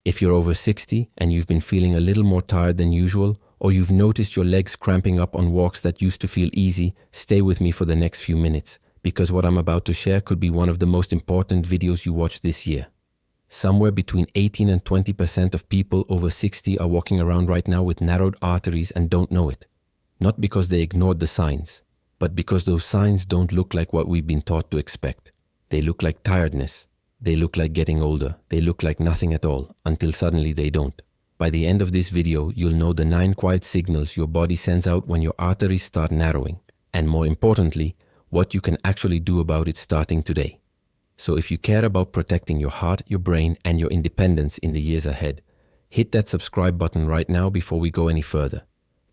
If you're over 60 and you've been feeling a little more tired than usual, or you've noticed your legs cramping up on walks that used to feel easy, stay with me for the next few minutes, because what I'm about to share could be one of the most important videos you watch this year. Somewhere between 18 and 20% of people over 60 are walking around right now with narrowed arteries and don't know it. Not because they ignored the signs, but because those signs don't look like what we've been taught to expect. They look like tiredness. They look like getting older. They look like nothing at all, until suddenly they don't. By the end of this video, you'll know the 9 quiet signals your body sends out when your arteries start narrowing, and more importantly, what you can actually do about it starting today. So if you care about protecting your heart, your brain, and your independence in the years ahead, hit that subscribe button right now before we go any further.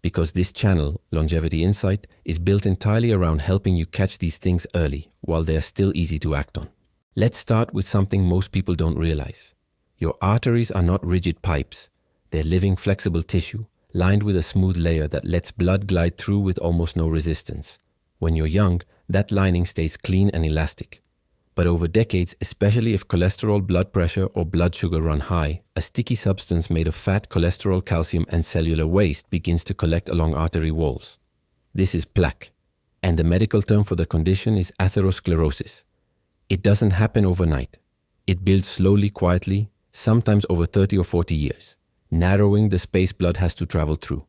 Because this channel, Longevity Insight, is built entirely around helping you catch these things early while they are still easy to act on. Let's start with something most people don't realize. Your arteries are not rigid pipes. They're living, flexible tissue, lined with a smooth layer that lets blood glide through with almost no resistance. When you're young, that lining stays clean and elastic. But over decades, especially if cholesterol, blood pressure, or blood sugar run high, a sticky substance made of fat, cholesterol, calcium, and cellular waste begins to collect along artery walls. This is plaque, and the medical term for the condition is atherosclerosis. It doesn't happen overnight. It builds slowly, quietly, sometimes over 30 or 40 years, narrowing the space blood has to travel through.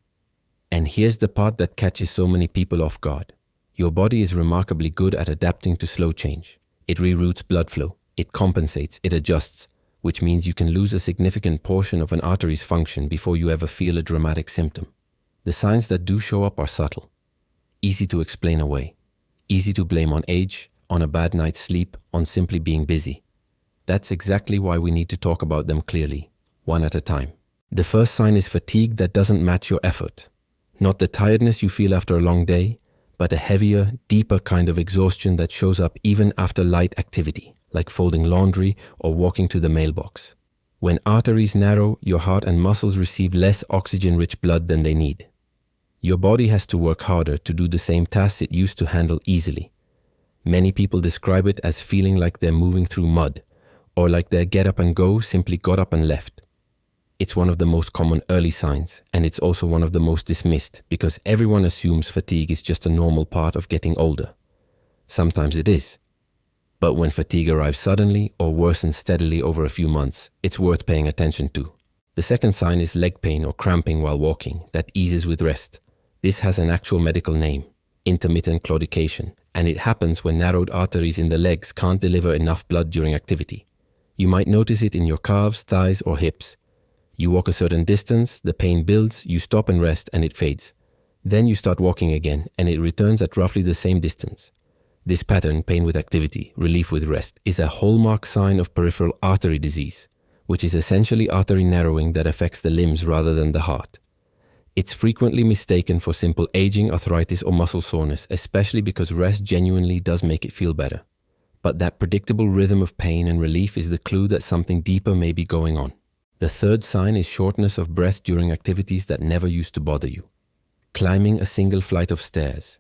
And here's the part that catches so many people off guard. Your body is remarkably good at adapting to slow change. It reroutes blood flow, it compensates, it adjusts, which means you can lose a significant portion of an artery's function before you ever feel a dramatic symptom. The signs that do show up are subtle, easy to explain away, easy to blame on age, on a bad night's sleep, on simply being busy. That's exactly why we need to talk about them clearly, one at a time. The first sign is fatigue that doesn't match your effort. Not the tiredness you feel after a long day, but a heavier, deeper kind of exhaustion that shows up even after light activity, like folding laundry or walking to the mailbox. When arteries narrow, your heart and muscles receive less oxygen-rich blood than they need. Your body has to work harder to do the same tasks it used to handle easily. Many people describe it as feeling like they're moving through mud, or like their get up and go simply got up and left. It's one of the most common early signs, and it's also one of the most dismissed because everyone assumes fatigue is just a normal part of getting older. Sometimes it is. But when fatigue arrives suddenly or worsens steadily over a few months, it's worth paying attention to. The second sign is leg pain or cramping while walking that eases with rest. This has an actual medical name, intermittent claudication, and it happens when narrowed arteries in the legs can't deliver enough blood during activity. You might notice it in your calves, thighs, or hips. You walk a certain distance, the pain builds, you stop and rest, and it fades. Then you start walking again, and it returns at roughly the same distance. This pattern, pain with activity, relief with rest, is a hallmark sign of peripheral artery disease, which is essentially artery narrowing that affects the limbs rather than the heart. It's frequently mistaken for simple aging, arthritis, or muscle soreness, especially because rest genuinely does make it feel better. But that predictable rhythm of pain and relief is the clue that something deeper may be going on. The third sign is shortness of breath during activities that never used to bother you. Climbing a single flight of stairs,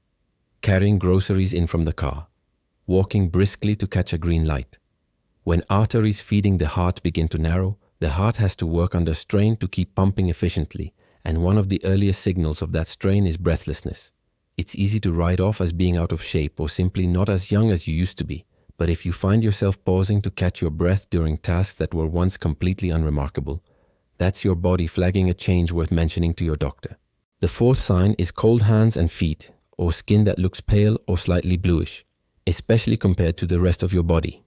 carrying groceries in from the car, walking briskly to catch a green light. When arteries feeding the heart begin to narrow, the heart has to work under strain to keep pumping efficiently, and one of the earliest signals of that strain is breathlessness. It's easy to write off as being out of shape or simply not as young as you used to be. But if you find yourself pausing to catch your breath during tasks that were once completely unremarkable, that's your body flagging a change worth mentioning to your doctor. The fourth sign is cold hands and feet, or skin that looks pale or slightly bluish, especially compared to the rest of your body.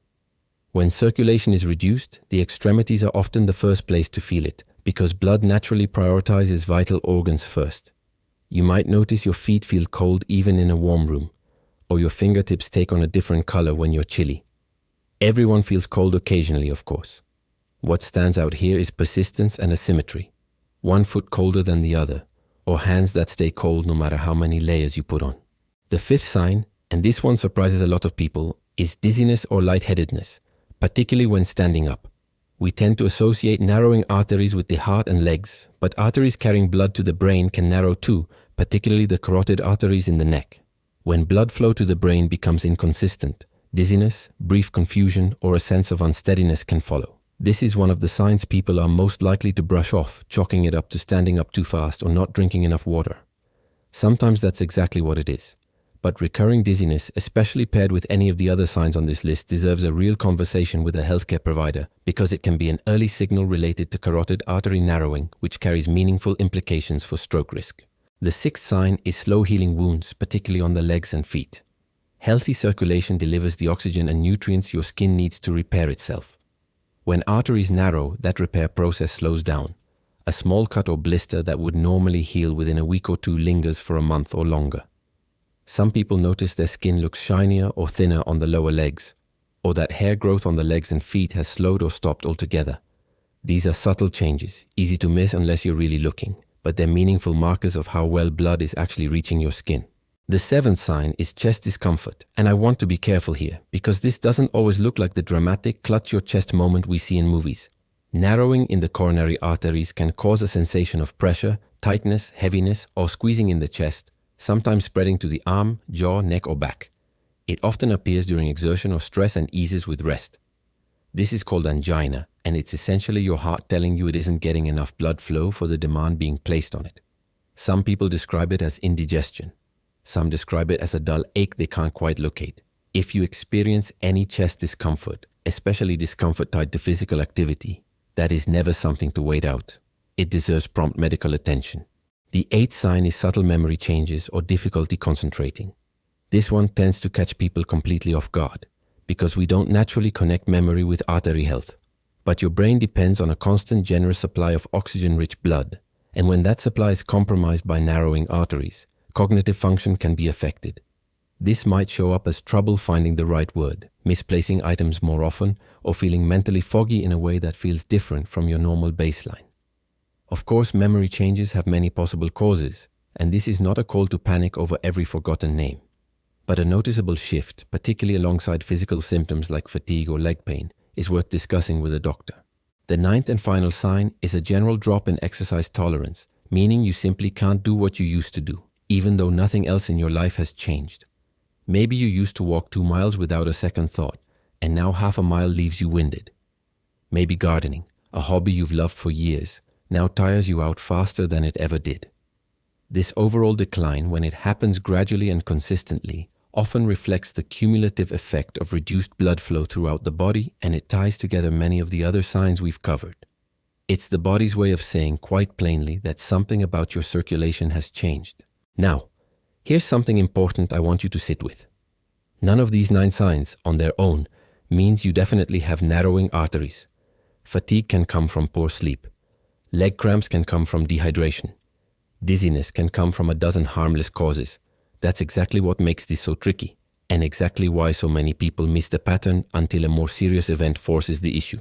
When circulation is reduced, the extremities are often the first place to feel it, because blood naturally prioritizes vital organs first. You might notice your feet feel cold even in a warm room, or your fingertips take on a different color when you're chilly. Everyone feels cold occasionally, of course. What stands out here is persistence and asymmetry. One foot colder than the other, or hands that stay cold no matter how many layers you put on. The fifth sign, and this one surprises a lot of people, is dizziness or lightheadedness, particularly when standing up. We tend to associate narrowing arteries with the heart and legs, but arteries carrying blood to the brain can narrow too, particularly the carotid arteries in the neck. When blood flow to the brain becomes inconsistent, dizziness, brief confusion, or a sense of unsteadiness can follow. This is one of the signs people are most likely to brush off, chalking it up to standing up too fast or not drinking enough water. Sometimes that's exactly what it is. But recurring dizziness, especially paired with any of the other signs on this list, deserves a real conversation with a healthcare provider because it can be an early signal related to carotid artery narrowing, which carries meaningful implications for stroke risk. The sixth sign is slow healing wounds, particularly on the legs and feet. Healthy circulation delivers the oxygen and nutrients your skin needs to repair itself. When arteries narrow, that repair process slows down. A small cut or blister that would normally heal within a week or two lingers for a month or longer. Some people notice their skin looks shinier or thinner on the lower legs, or that hair growth on the legs and feet has slowed or stopped altogether. These are subtle changes, easy to miss unless you're really looking, but they're meaningful markers of how well blood is actually reaching your skin. The seventh sign is chest discomfort, and I want to be careful here, because this doesn't always look like the dramatic clutch your chest moment we see in movies. Narrowing in the coronary arteries can cause a sensation of pressure, tightness, heaviness, or squeezing in the chest, sometimes spreading to the arm, jaw, neck, or back. It often appears during exertion or stress and eases with rest. This is called angina, and it's essentially your heart telling you it isn't getting enough blood flow for the demand being placed on it. Some people describe it as indigestion. Some describe it as a dull ache they can't quite locate. If you experience any chest discomfort, especially discomfort tied to physical activity, that is never something to wait out. It deserves prompt medical attention. The eighth sign is subtle memory changes or difficulty concentrating. This one tends to catch people completely off guard because we don't naturally connect memory with artery health. But your brain depends on a constant generous supply of oxygen-rich blood, and when that supply is compromised by narrowing arteries, cognitive function can be affected. This might show up as trouble finding the right word, misplacing items more often, or feeling mentally foggy in a way that feels different from your normal baseline. Of course, memory changes have many possible causes, and this is not a call to panic over every forgotten name. But a noticeable shift, particularly alongside physical symptoms like fatigue or leg pain, is worth discussing with a doctor. The ninth and final sign is a general drop in exercise tolerance, meaning you simply can't do what you used to do, even though nothing else in your life has changed. Maybe you used to walk 2 miles without a second thought, and now half a mile leaves you winded. Maybe gardening, a hobby you've loved for years, now tires you out faster than it ever did. This overall decline, when it happens gradually and consistently, often reflects the cumulative effect of reduced blood flow throughout the body, and it ties together many of the other signs we've covered. It's the body's way of saying quite plainly that something about your circulation has changed. Now, here's something important I want you to sit with. None of these 9 signs, on their own, means you definitely have narrowing arteries. Fatigue can come from poor sleep. Leg cramps can come from dehydration. Dizziness can come from a dozen harmless causes. That's exactly what makes this so tricky, and exactly why so many people miss the pattern until a more serious event forces the issue.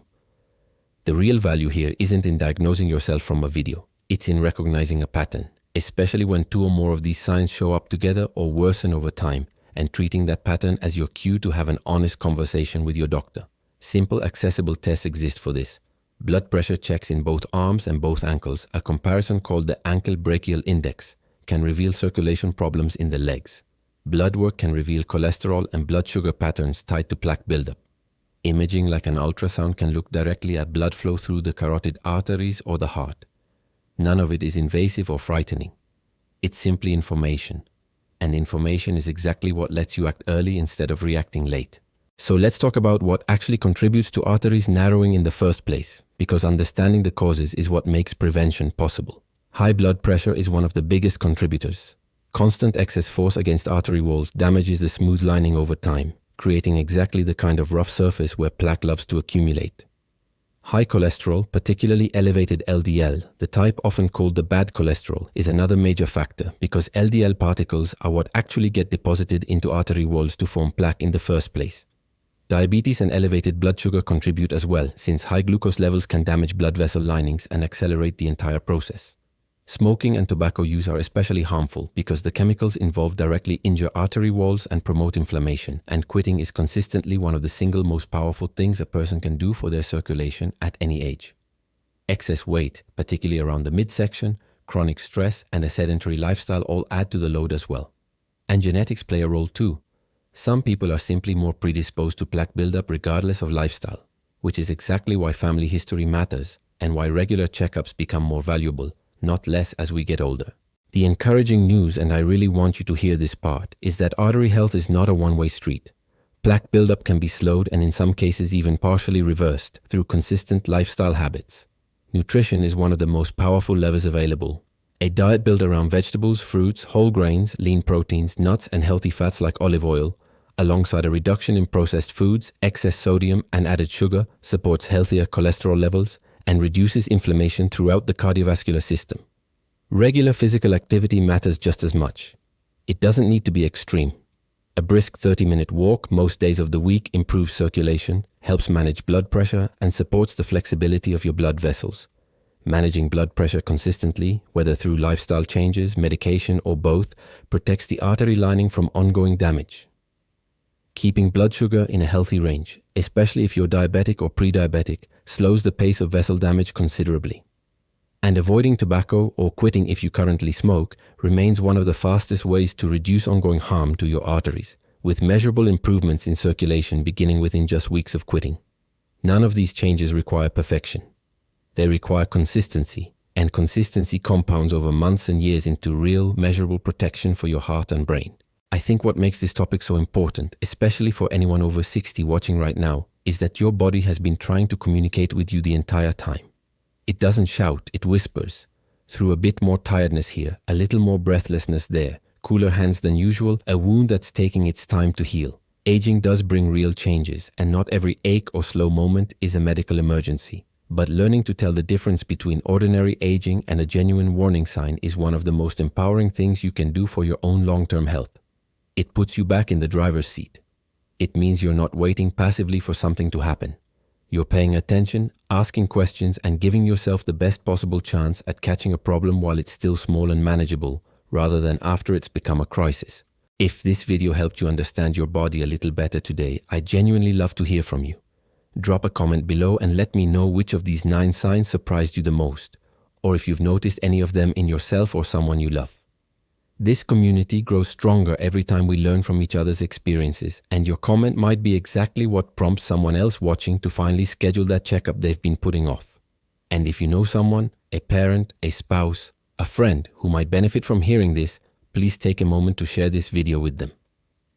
The real value here isn't in diagnosing yourself from a video. It's in recognizing a pattern, especially when 2 or more of these signs show up together or worsen over time, and treating that pattern as your cue to have an honest conversation with your doctor. Simple, accessible tests exist for this. Blood pressure checks in both arms and both ankles, a comparison called the ankle brachial index, can reveal circulation problems in the legs. Blood work can reveal cholesterol and blood sugar patterns tied to plaque buildup. Imaging like an ultrasound can look directly at blood flow through the carotid arteries or the heart. None of it is invasive or frightening. It's simply information. And information is exactly what lets you act early instead of reacting late. So let's talk about what actually contributes to arteries narrowing in the first place, because understanding the causes is what makes prevention possible. High blood pressure is one of the biggest contributors. Constant excess force against artery walls damages the smooth lining over time, creating exactly the kind of rough surface where plaque loves to accumulate. High cholesterol, particularly elevated LDL, the type often called the bad cholesterol, is another major factor because LDL particles are what actually get deposited into artery walls to form plaque in the first place. Diabetes and elevated blood sugar contribute as well, since high glucose levels can damage blood vessel linings and accelerate the entire process. Smoking and tobacco use are especially harmful because the chemicals involved directly injure artery walls and promote inflammation, and quitting is consistently one of the single most powerful things a person can do for their circulation at any age. Excess weight, particularly around the midsection, chronic stress, and a sedentary lifestyle all add to the load as well. And genetics play a role too. Some people are simply more predisposed to plaque buildup regardless of lifestyle. which is exactly why family history matters and why regular checkups become more valuable, not less as we get older. The encouraging news, and I really want you to hear this part, is that artery health is not a one-way street. Plaque buildup can be slowed and in some cases even partially reversed through consistent lifestyle habits. Nutrition is one of the most powerful levers available. A diet built around vegetables, fruits, whole grains, lean proteins, nuts, and healthy fats like olive oil, alongside a reduction in processed foods, excess sodium, and added sugar, supports healthier cholesterol levels and reduces inflammation throughout the cardiovascular system. Regular physical activity matters just as much. It doesn't need to be extreme. A brisk 30-minute walk most days of the week improves circulation, helps manage blood pressure, and supports the flexibility of your blood vessels. Managing blood pressure consistently, whether through lifestyle changes, medication, or both, protects the artery lining from ongoing damage. Keeping blood sugar in a healthy range, especially if you're diabetic or pre-diabetic, slows the pace of vessel damage considerably. And avoiding tobacco or quitting if you currently smoke remains one of the fastest ways to reduce ongoing harm to your arteries, with measurable improvements in circulation beginning within just weeks of quitting. None of these changes require perfection. They require consistency, and consistency compounds over months and years into real, measurable protection for your heart and brain. I think what makes this topic so important, especially for anyone over 60 watching right now, is that your body has been trying to communicate with you the entire time. It doesn't shout, it whispers. Through a bit more tiredness here, a little more breathlessness there, cooler hands than usual, a wound that's taking its time to heal. Aging does bring real changes, and not every ache or slow moment is a medical emergency. But learning to tell the difference between ordinary aging and a genuine warning sign is one of the most empowering things you can do for your own long-term health. It puts you back in the driver's seat. It means you're not waiting passively for something to happen. You're paying attention, asking questions, and giving yourself the best possible chance at catching a problem while it's still small and manageable, rather than after it's become a crisis. If this video helped you understand your body a little better today, I'd genuinely love to hear from you. Drop a comment below and let me know which of these 9 signs surprised you the most, or if you've noticed any of them in yourself or someone you love. This community grows stronger every time we learn from each other's experiences, and your comment might be exactly what prompts someone else watching to finally schedule that checkup they've been putting off. And if you know someone, a parent, a spouse, a friend who might benefit from hearing this, please take a moment to share this video with them.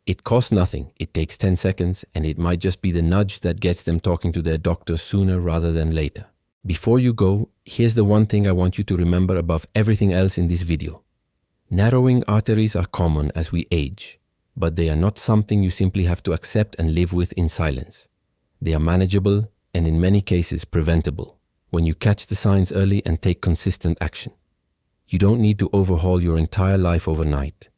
It costs nothing, it takes 10 seconds, and it might just be the nudge that gets them talking to their doctor sooner rather than later. Before you go, here's the one thing I want you to remember above everything else in this video. Narrowing arteries are common as we age, but they are not something you simply have to accept and live with in silence. They are manageable and in many cases preventable when you catch the signs early and take consistent action. You don't need to overhaul your entire life overnight.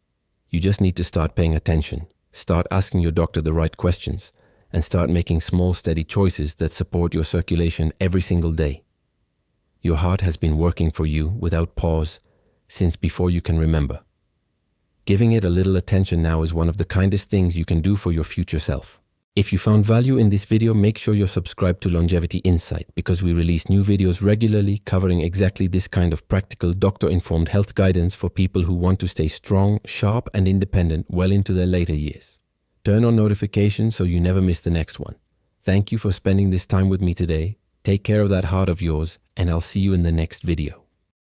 You just need to start paying attention, start asking your doctor the right questions, and start making small, steady choices that support your circulation every single day. Your heart has been working for you without pause since before you can remember. Giving it a little attention now is one of the kindest things you can do for your future self. If you found value in this video, make sure you're subscribed to Longevity Insight, because we release new videos regularly covering exactly this kind of practical, doctor-informed health guidance for people who want to stay strong, sharp, and independent well into their later years. Turn on notifications so you never miss the next one. Thank you for spending this time with me today. Take care of that heart of yours, and I'll see you in the next video.